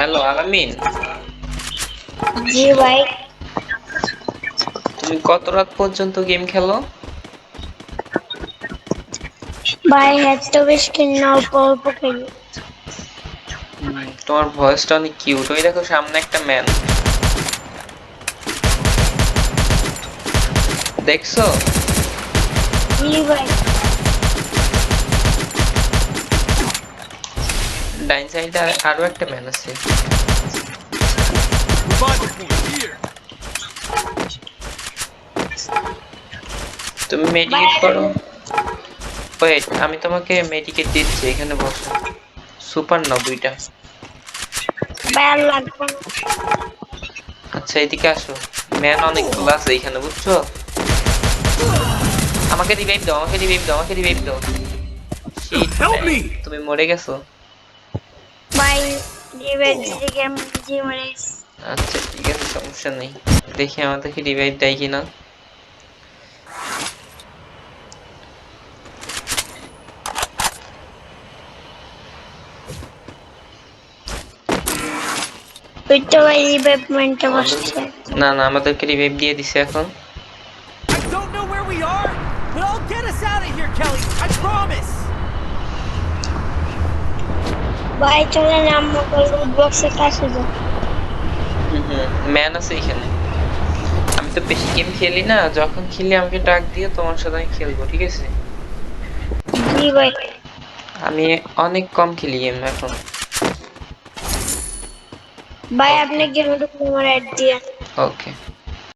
Hello আলামিন, জি ভাই। তুমি কত রাত পর্যন্ত গেম খেলো? ভাই এত বেশ কিনা অল্প অল্প খেলি। তোমার ভয়েসটা অনেক কিউট। ওই দেখো সামনে একটা ম্যান, দেখছো? জি ভাই। ডাইন সাইডে আরো একটা ম্যান আছে। Revival point here. তুমি ভাই মেডিকেট করো। ওয়েট, আমি তোমাকে মেডিকেট দিচ্ছি, এখানে বসো। সুপার নাও দুইটা। ভাই আর লাগবে না। আচ্ছা এদিকে আসো, ম্যান অনেকগুলো আছে এখানে, বুঝছো? আমাকে রিভাইভ দাও, আমাকে রিভাইভ দাও, আমাকে রিভাইভ দাও। Shit Help man, me! তুমি মরে গেছো। ভাই রিভেঞ্জ দিকে গেম জি মানে আচ্ছা ঠিক আছে, সমস্যা নেই। দেখি আমাদেরকে রিভাইভ দেয় কিনা। ওই তো ভাই রিভেভমেন্টে আমাদেরকে বসছে। না না, আমাদেরকে রিভাইভ দিয়ে দিছে এখন। I don't know where we are, but I'll get us out of here, Kelly. I promise. ভাই চলেন আমরা লুট বক্সের কাছে যাই। ম্যান আছে এখানে। আমি তো বেশি গেম খেলি না, যখন খেলি আমাকে ডাক দিয়ে, তোমার সাথে আমি খেলবো, ঠিক আছে? জি ভাই। আমি অনেক কম খেলি গেম এখন। ভাই ওকে আপনি গেমে ঢুকলে আমার অ্যাড দিয়ে। ওকে।